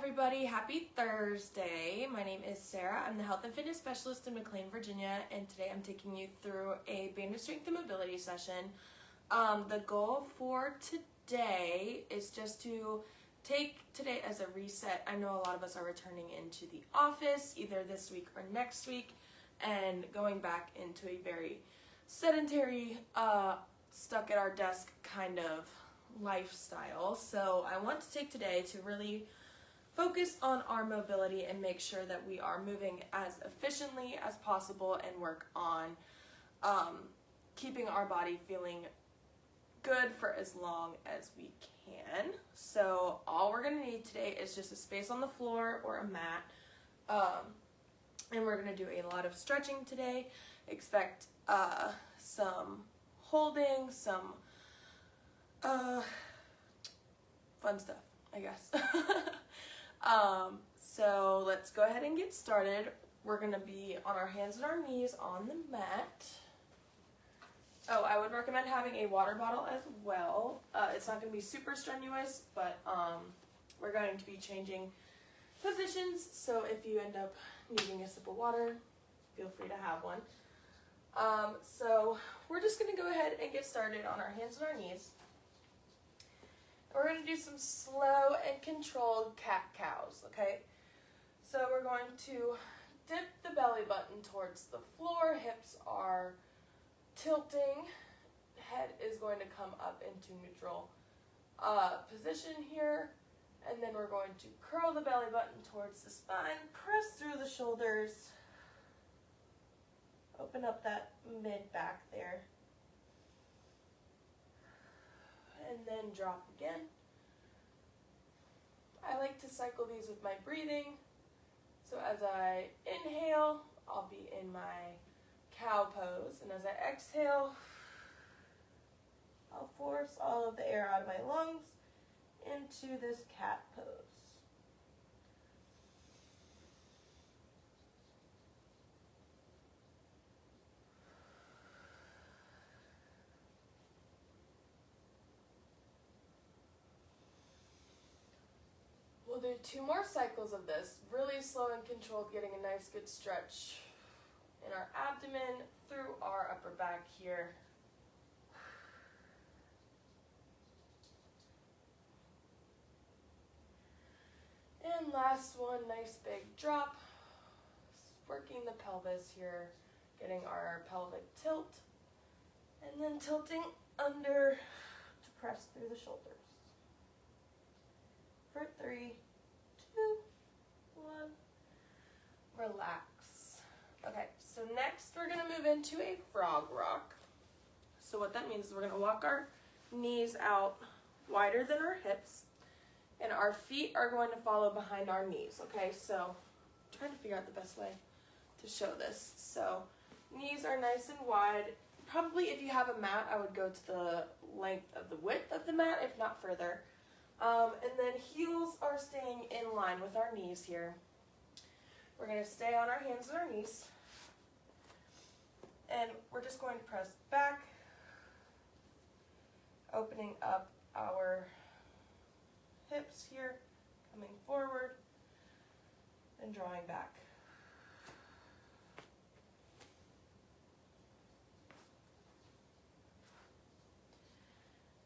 everybody, happy Thursday. My name is Sarah. I'm the health and fitness specialist in McLean, Virginia, and today I'm taking you through a banded strength and mobility session. The goal for today is just to take today as a reset. I know a lot of us are returning into the office either this week or next week and going back into a very sedentary, stuck at our desk kind of lifestyle. So I want to take today to really focus on our mobility and make sure that we are moving as efficiently as possible and work on keeping our body feeling good for as long as we can. So all we're going to need today is just a space on the floor or a mat, and we're going to do a lot of stretching today. Expect some holding, some fun stuff, I guess. So let's go ahead and get started. We're going to be on our hands and our knees on the mat. Oh, I would recommend having a water bottle as well. It's not going to be super strenuous, but we're going to be changing positions, so if you end up needing a sip of water, feel free to have one. So we're just going to go ahead and get started on our hands and our knees. We're going to do some slow and controlled cat-cows, okay? So we're going to dip the belly button towards the floor, hips are tilting, head is going to come up into neutral position here, and then we're going to curl the belly button towards the spine, press through the shoulders, open up that mid-back there, and then drop again. I like to cycle these with my breathing. So as I inhale, I'll be in my cow pose, and as I exhale, I'll force all of the air out of my lungs into this cat pose. We'll do 2 more cycles of this, really slow and controlled, getting a nice good stretch in our abdomen, through our upper back here. And last one, nice big drop, working the pelvis here, getting our pelvic tilt, and then tilting under to press through the shoulders. For 3, 2, 1, relax. Okay, so next we're going to move into a frog rock. So what that means is we're going to walk our knees out wider than our hips, and our feet are going to follow behind our knees, okay? So I'm trying to figure out the best way to show this. So knees are nice and wide. Probably if you have a mat, I would go to the length of the width of the mat, if not further. And then heels are staying in line with our knees here. We're going to stay on our hands and our knees. And we're just going to press back, opening up our hips here, coming forward, and drawing back.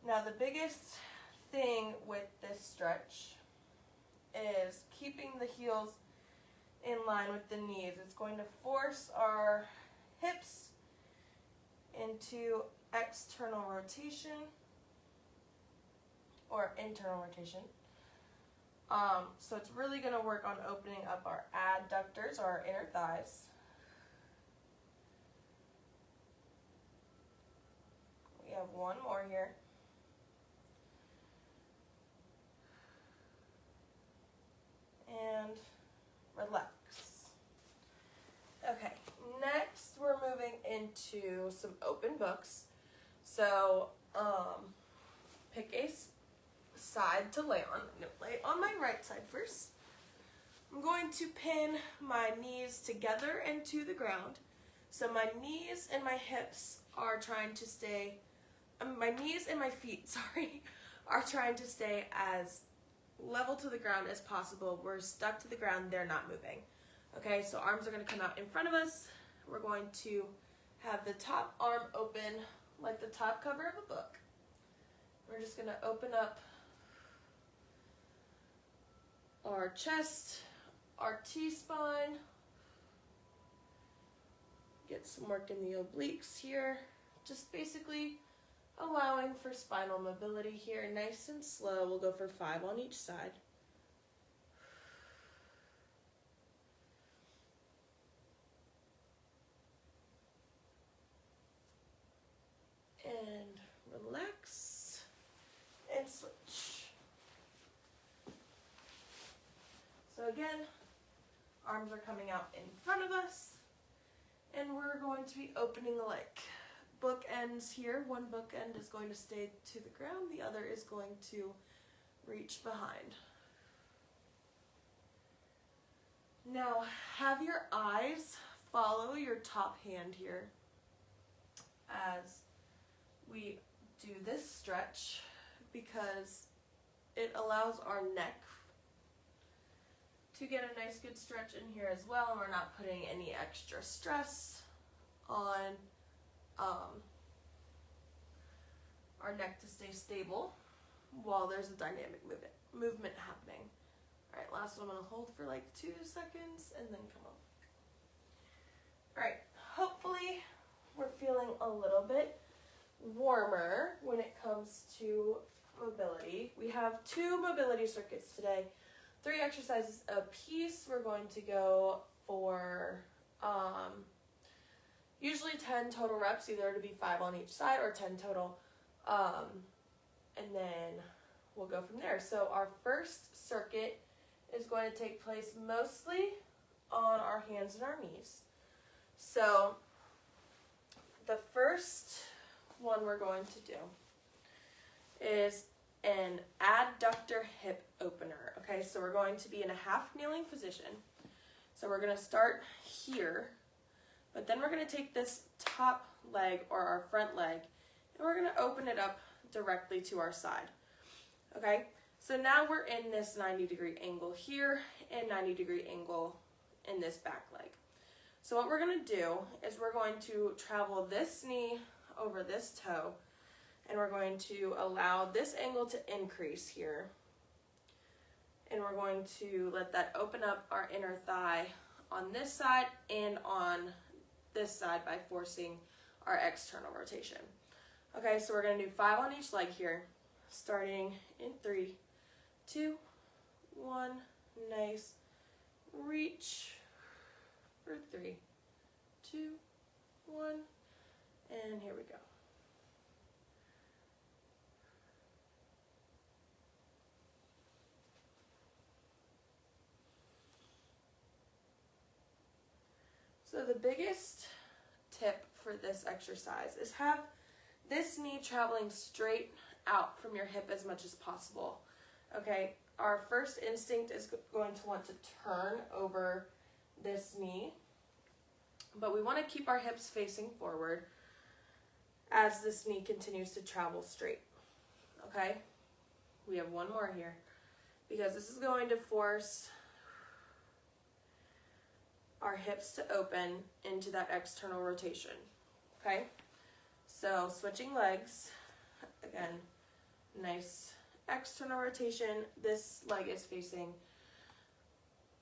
Now the biggest thing with this stretch is keeping the heels in line with the knees. It's going to force our hips into external rotation or internal rotation. So it's really going to work on opening up our adductors or our inner thighs. We have one more here. And relax. Okay, next we're moving into some open books. So pick a side to lay on. I'm going to lay on my right side first. I'm going to pin my knees together into the ground. So my knees and my hips are trying to stay, my knees and my feet, sorry, are trying to stay as level to the ground as possible. We're stuck to the ground, they're not moving. Okay, so arms are gonna come out in front of us. We're going to have the top arm open like the top cover of a book. We're just gonna open up our chest, our T-spine, get some work in the obliques here, just basically allowing for spinal mobility here, nice and slow. We'll go for 5 on each side. And relax and switch. So again, arms are coming out in front of us, and we're going to be opening like bookends here. One bookend is going to stay to the ground, the other is going to reach behind. Now have your eyes follow your top hand here as we do this stretch, because it allows our neck to get a nice good stretch in here as well, and we're not putting any extra stress on our neck to stay stable while there's a dynamic movement happening. All right, last one I'm gonna hold for like 2 seconds and then come up. All right, hopefully we're feeling a little bit warmer when it comes to mobility. We have 2 mobility circuits today, 3 exercises a piece. We're going to go for usually 10 total reps, either to be 5 on each side or 10 total, and then we'll go from there. So our first circuit is going to take place mostly on our hands and our knees. So the first one we're going to do is an adductor hip opener. Okay, so we're going to be in a half kneeling position. So we're going to start here, but then we're going to take this top leg or our front leg and we're going to open it up directly to our side. Okay, so now we're in this 90-degree angle here and 90-degree angle in this back leg. So what we're going to do is we're going to travel this knee over this toe, and we're going to allow this angle to increase here. And we're going to let that open up our inner thigh on this side and on this side by forcing our external rotation. Okay, so we're going to do 5 on each leg here, starting in 3, 2, 1, nice, reach for 3, 2, 1, and here we go. So the biggest tip for this exercise is have this knee traveling straight out from your hip as much as possible. Okay, our first instinct is going to want to turn over this knee, but we want to keep our hips facing forward as this knee continues to travel straight. Okay, we have one more here because this is going to force our hips to open into that external rotation. Okay, so switching legs, again, nice external rotation. This leg is facing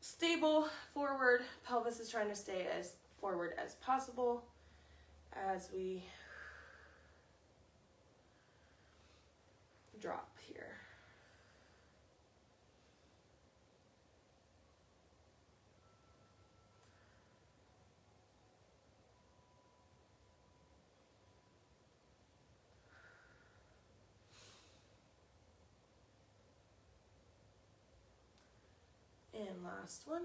stable forward, pelvis is trying to stay as forward as possible as we drop here. And last one.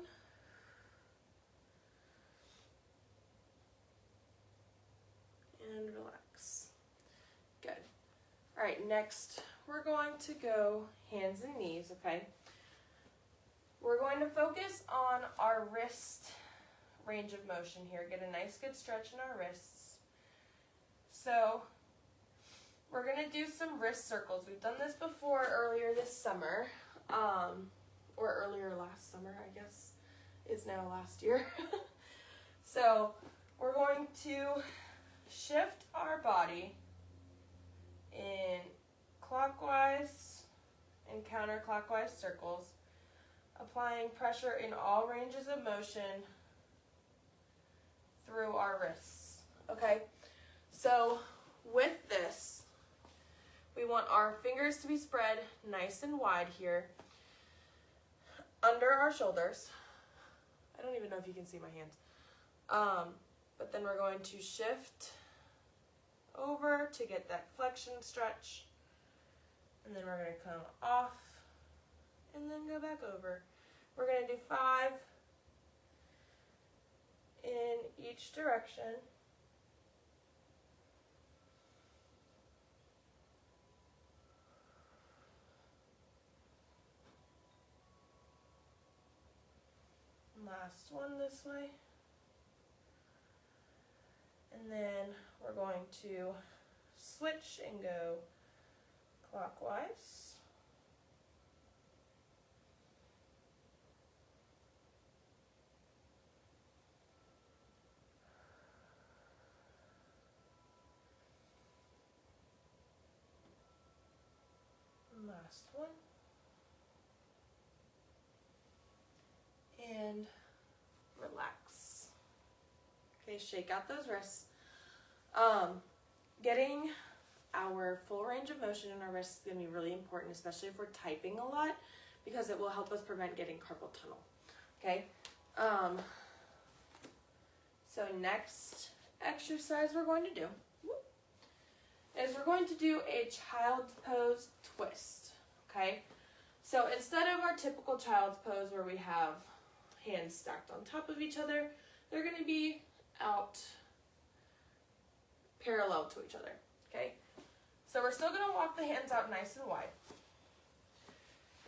And relax. Good. All right, next we're going to go hands and knees, okay? We're going to focus on our wrist range of motion here. Get a nice good stretch in our wrists. So we're going to do some wrist circles. We've done this before earlier this summer. or earlier last summer, I guess, is now last year. So we're going to shift our body in clockwise and counterclockwise circles, applying pressure in all ranges of motion through our wrists. Okay, so with this, we want our fingers to be spread nice and wide here under our shoulders. I don't even know if you can see my hands. But then we're going to shift over to get that flexion stretch. And then we're going to come off and then go back over. We're going to do 5 in each direction. Last one this way. And then we're going to switch and go clockwise. And last one. And relax. Okay, shake out those wrists. Getting our full range of motion in our wrists is going to be really important, especially if we're typing a lot, because it will help us prevent getting carpal tunnel. Okay. So next exercise we're going to do is we're going to do a child's pose twist. Okay. So instead of our typical child's pose where we have hands stacked on top of each other, they're going to be out parallel to each other, okay? So we're still going to walk the hands out nice and wide.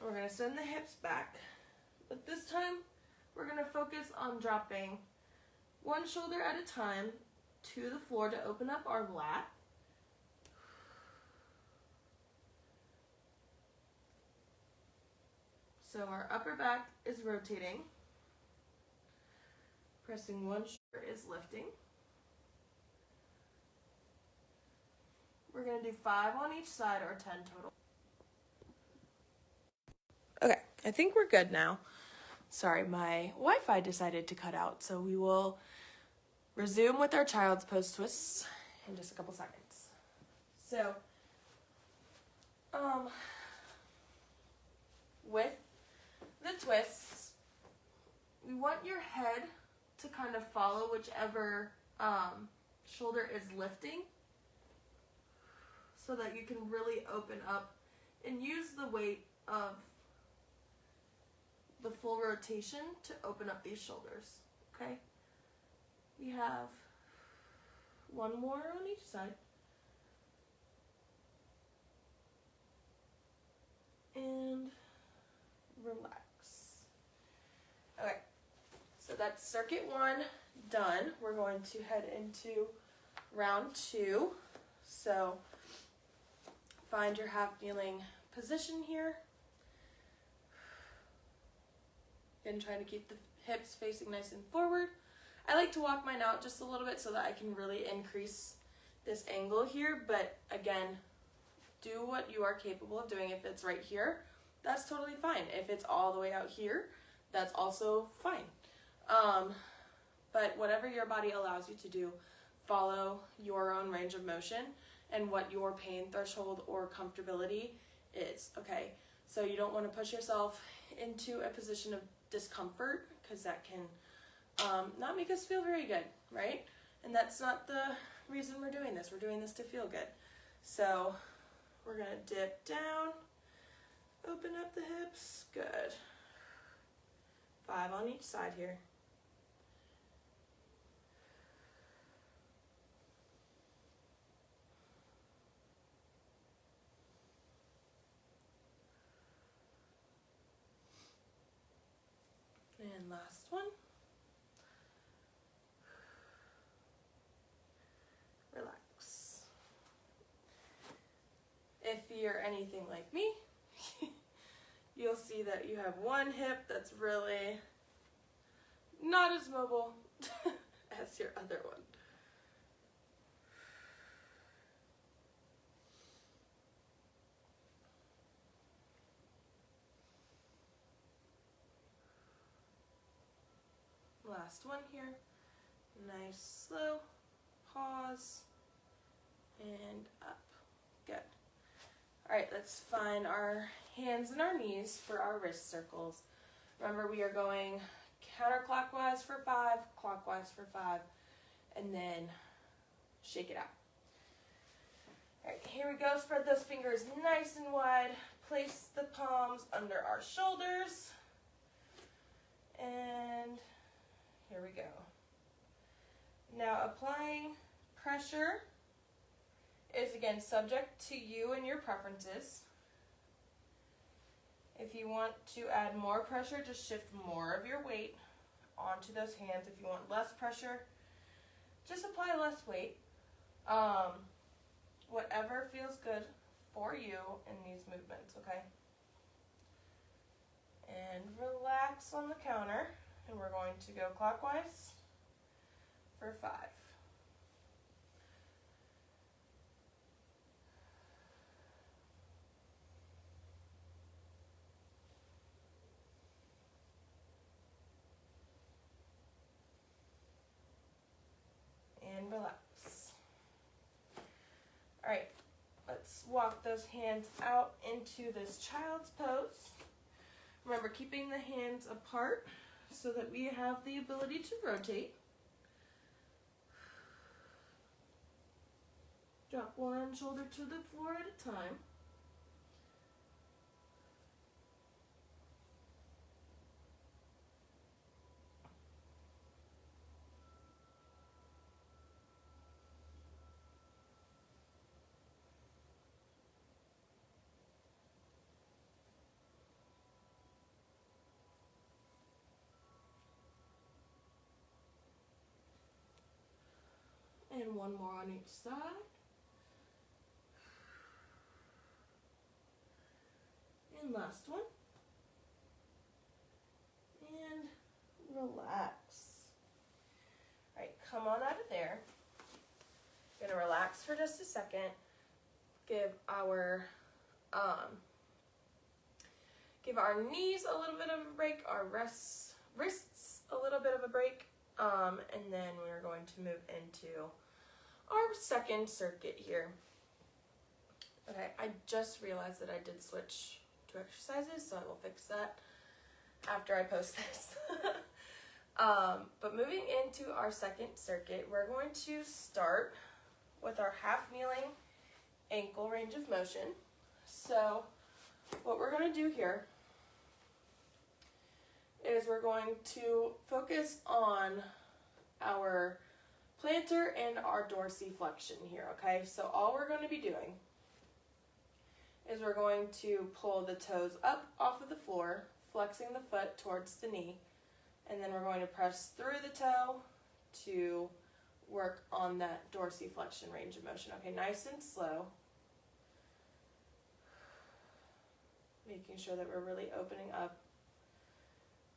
We're going to send the hips back, but this time we're going to focus on dropping one shoulder at a time to the floor to open up our lat. So our upper back is rotating. Pressing one shoulder is lifting. We're going to do 5 on each side, or 10 total. Okay, I think we're good now. Sorry, my Wi-Fi decided to cut out, so we will resume with our child's pose twists in just a couple seconds. So, with the twists, we want your head to kind of follow whichever shoulder is lifting, so that you can really open up and use the weight of the full rotation to open up these shoulders, okay? We have one more on each side. And relax. Okay, so that's circuit 1 done. We're going to head into round 2. So find your half kneeling position here. Again, trying to keep the hips facing nice and forward. I like to walk mine out just a little bit so that I can really increase this angle here, but again, do what you are capable of doing. If it's right here, that's totally fine. If it's all the way out here, that's also fine. But whatever your body allows you to do, follow your own range of motion and what your pain threshold or comfortability is, okay? So you don't want to push yourself into a position of discomfort, because that can not make us feel very good, right? And that's not the reason we're doing this. We're doing this to feel good. So we're going to dip down, open up the hips, good. 5 on each side here. And last one. Relax. If you're anything like me, you'll see that you have one hip that's really not as mobile as your other one. Last one here. Nice, slow, pause, and up. Good. All right, let's find our hands and our knees for our wrist circles. Remember, we are going counterclockwise for 5, clockwise for 5, and then shake it out. All right, here we go. Spread those fingers nice and wide. Place the palms under our shoulders. And here we go. Now, applying pressure is again subject to you and your preferences. If you want to add more pressure, just shift more of your weight onto those hands. If you want less pressure, just apply less weight. Whatever feels good for you in these movements, okay? And relax on the counter, and we're going to go clockwise for 5. And relax. All right, let's walk those hands out into this child's pose. Remember, keeping the hands apart so that we have the ability to rotate. Drop one shoulder to the floor at a time. And one more on each side. And last one. And relax. All right, come on out of there. We're gonna relax for just a second. Give our knees a little bit of a break, our wrists a little bit of a break, and then we're going to move into our second circuit here. Okay, I just realized that I did switch to exercises, so I will fix that after I post this. But moving into our second circuit, we're going to start with our half kneeling ankle range of motion. So what we're going to do here is we're going to focus on our plantar and our dorsiflexion here, okay? So all we're going to be doing is we're going to pull the toes up off of the floor, flexing the foot towards the knee, and then we're going to press through the toe to work on that dorsiflexion range of motion. Okay, nice and slow. Making sure that we're really opening up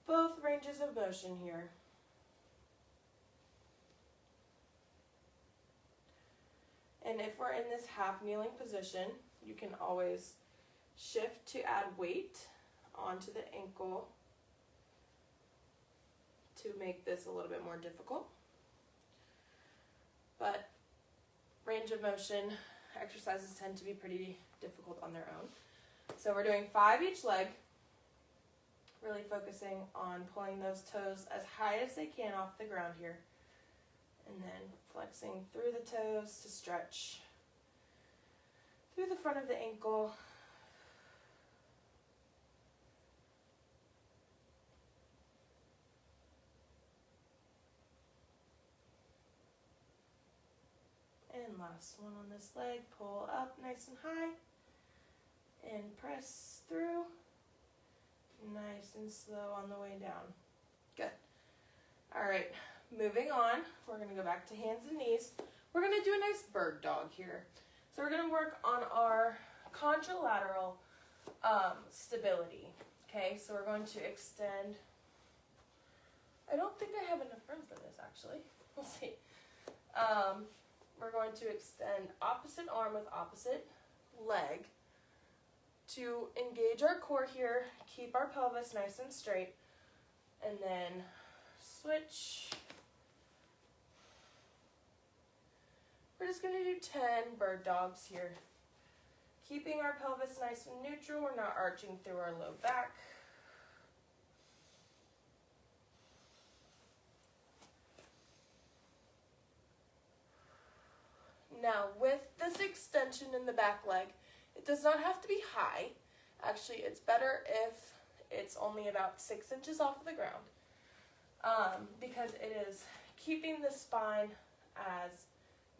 both ranges of motion here. And if we're in this half kneeling position, you can always shift to add weight onto the ankle to make this a little bit more difficult. But range of motion exercises tend to be pretty difficult on their own. So we're doing 5 each leg, really focusing on pulling those toes as high as they can off the ground here, and then flexing through the toes to stretch through the front of the ankle. And last one on this leg, pull up nice and high and press through, nice and slow on the way down. Good. All right, moving on, we're going to go back to hands and knees. We're going to do a nice bird dog here. So we're going to work on our contralateral stability. Okay, so we're going to extend. I don't think I have enough room for this actually. We'll see. We're going to extend opposite arm with opposite leg to engage our core here, keep our pelvis nice and straight, and then switch. We're just going to do 10 bird dogs here. Keeping our pelvis nice and neutral, we're not arching through our low back. Now, with this extension in the back leg, it does not have to be high. Actually, it's better if it's only about 6 inches off of the ground, because it is keeping the spine as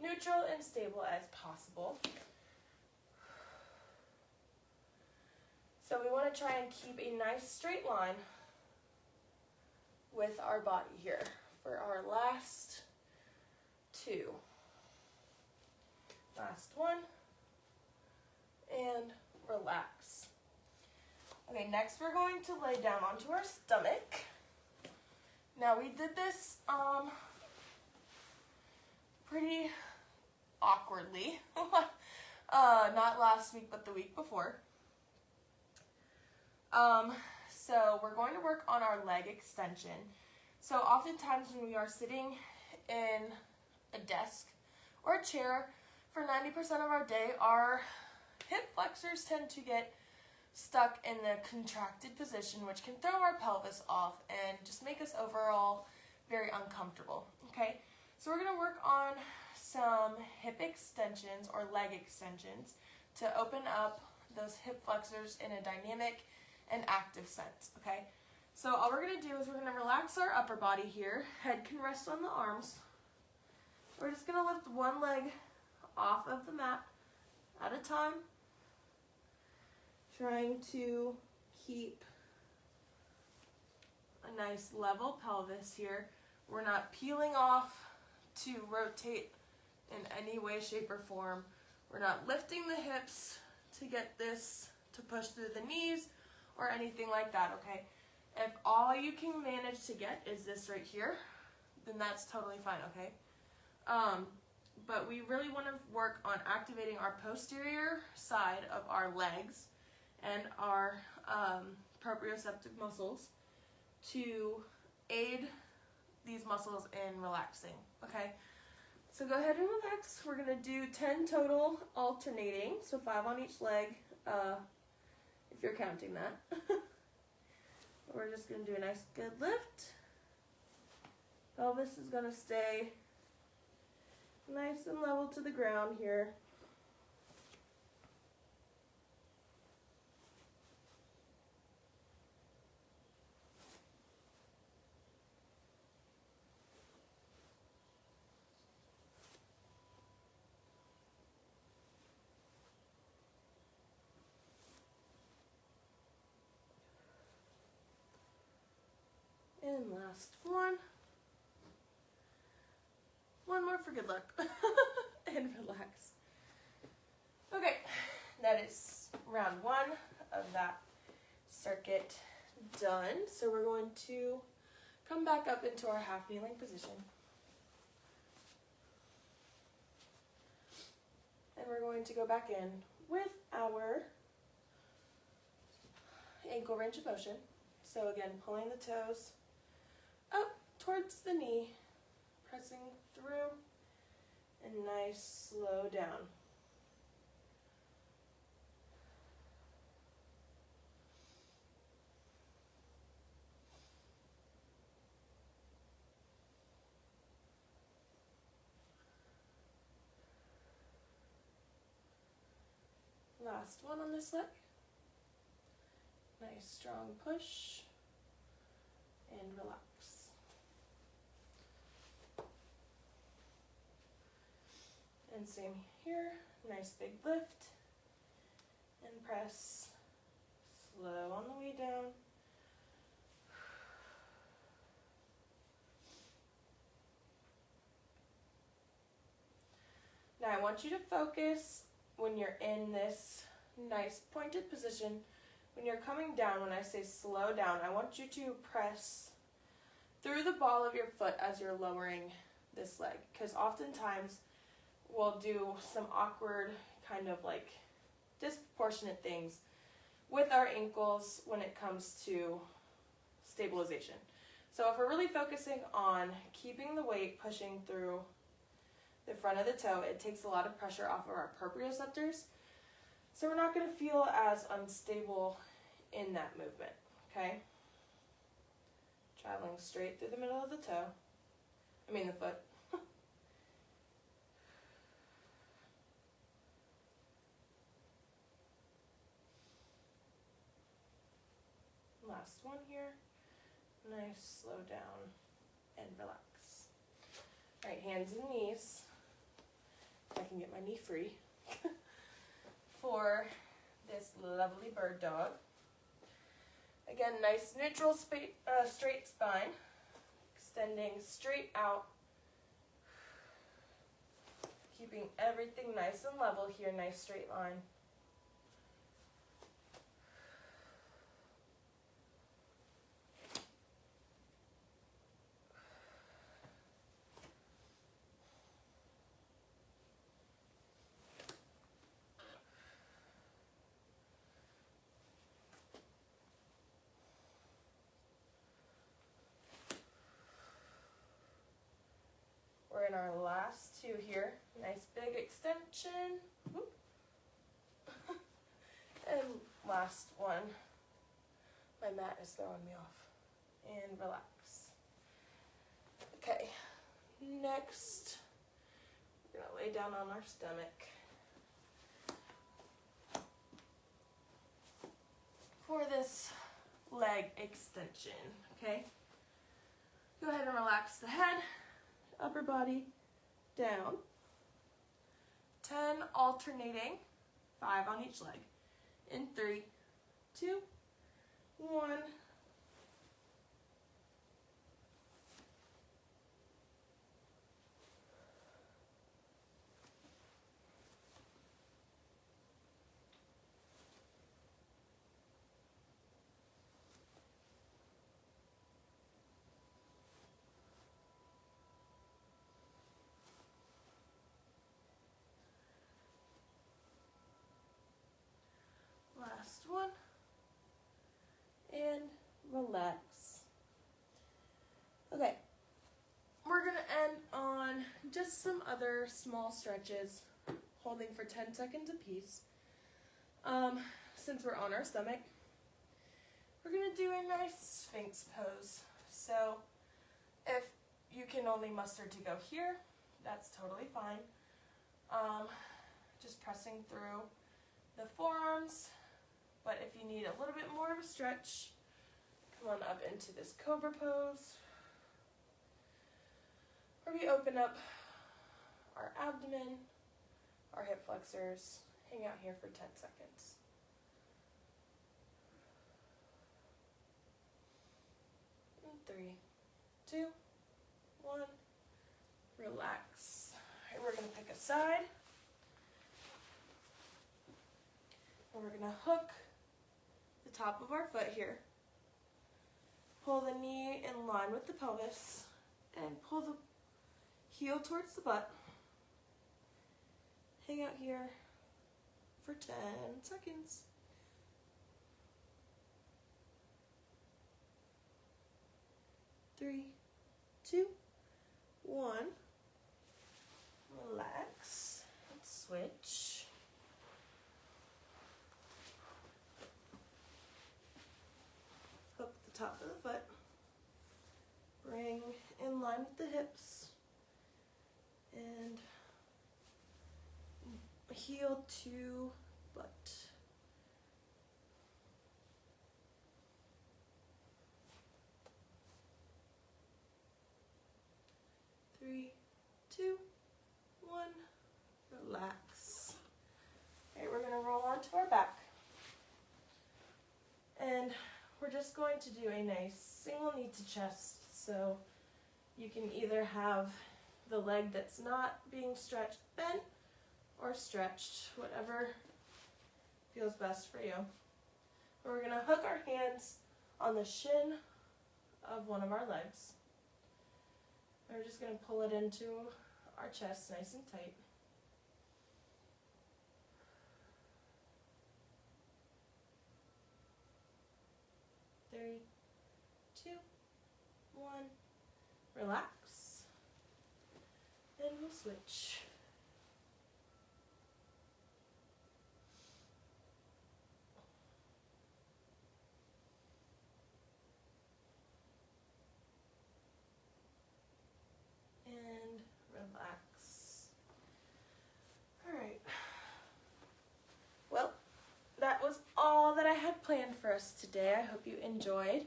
neutral and stable as possible. So we want to try and keep a nice straight line with our body here for our last 2. Last one, and relax. Okay, next we're going to lay down onto our stomach. Now we did this pretty awkwardly, not last week but the week before. So we're going to work on our leg extension. So oftentimes when we are sitting in a desk or a chair, for 90% of our day, our hip flexors tend to get stuck in the contracted position, which can throw our pelvis off and just make us overall very uncomfortable, okay? So we're going to work on some hip extensions or leg extensions to open up those hip flexors in a dynamic and active sense, okay? So all we're going to do is we're going to relax our upper body here. Head can rest on the arms. We're just going to lift one leg off of the mat at a time, trying to keep a nice level pelvis here. We're not peeling off to rotate in any way, shape, or form. We're not lifting the hips to get this to push through the knees or anything like that, okay? If all you can manage to get is this right here, then that's totally fine, okay? But we really want to work on activating our posterior side of our legs and our proprioceptive muscles to aid these muscles in relaxing, okay? So go ahead and relax. We're going to do 10 total alternating, so 5 on each leg, if you're counting that. We're just going to do a nice good lift. Pelvis is going to stay nice and level to the ground here. And last one. One more for good luck. And relax. Okay, that is round 1 of that circuit done. So we're going to come back up into our half kneeling position. And we're going to go back in with our ankle range of motion. So again, pulling the toes up towards the knee, pressing through, and nice slow down. Last one on this leg. Nice strong push and relax. And same here, nice big lift and press slow on the way down. Now I want you to focus when you're in this nice pointed position when you're coming down, when I say slow down, I want you to press through the ball of your foot as you're lowering this leg, because oftentimes we'll do some awkward kind of like disproportionate things with our ankles when it comes to stabilization. So if we're really focusing on keeping the weight pushing through the front of the toe, it takes a lot of pressure off of our proprioceptors. So we're not going to feel as unstable in that movement, okay? Traveling straight through the middle of the toe. The foot. Last one here. Nice, slow down and relax. All right, hands and knees. If I can get my knee free. For this lovely bird dog. Again, nice neutral straight spine. Extending straight out. Keeping everything nice and level here, nice straight line. We're in our last two here. Nice big extension. Whoop. And last one. My mat is throwing me off. And relax. Okay, next, we're going to lay down on our stomach. For this leg extension, okay? Go ahead and relax the head, upper body, down. 10 alternating, 5 on each leg. In 3, 2, 1. Last one. And relax. Okay, we're going to end on just some other small stretches, holding for 10 seconds apiece. Since we're on our stomach, we're going to do a nice Sphinx pose. So if you can only muster to go here, that's totally fine. Just pressing through the forearms. But if you need a little bit more of a stretch, come on up into this cobra pose. Where we open up our abdomen, our hip flexors, hang out here for 10 seconds. And 3, 2, 1, relax. All right, we're going to pick a side. And we're going to hook the top of our foot here. Pull the knee in line with the pelvis and pull the heel towards the butt. Hang out here for 10 seconds. 3, 2, 1. Relax. Let's switch. Hook the top of the foot. Bring in line with the hips. And heel to butt. Three, 2, 1, relax. Okay, we're going to roll onto our back. And we're just going to do a nice single knee to chest. So you can either have the leg that's not being stretched bent or stretched, whatever feels best for you. We're going to hook our hands on the shin of one of our legs. We're just going to pull it into our chest nice and tight. Three, two, one. Relax. Then we'll switch. And relax. Alright. Well, that was all that I had planned for us today. I hope you enjoyed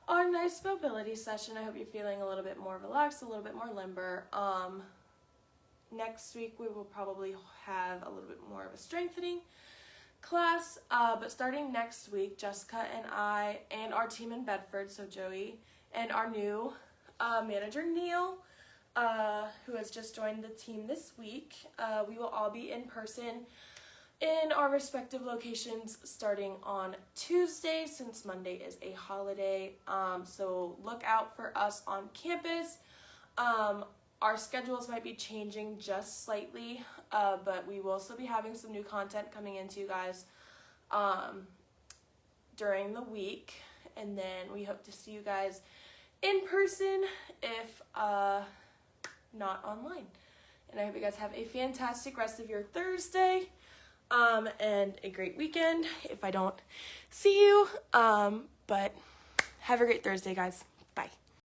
our nice mobility session. I hope you're feeling a little bit more relaxed, a little bit more limber. Next week we will probably have a little bit more of a strengthening class, but starting next week, Jessica and I and our team in Bedford, so Joey, and our new manager Neil, who has just joined the team this week, we will all be in person in our respective locations starting on Tuesday, since Monday is a holiday. So look out for us on campus. Our schedules might be changing just slightly, but we will still be having some new content coming into you guys during the week. And then we hope to see you guys in person, if not online. And I hope you guys have a fantastic rest of your Thursday. And a great weekend if I don't see you. But have a great Thursday, guys.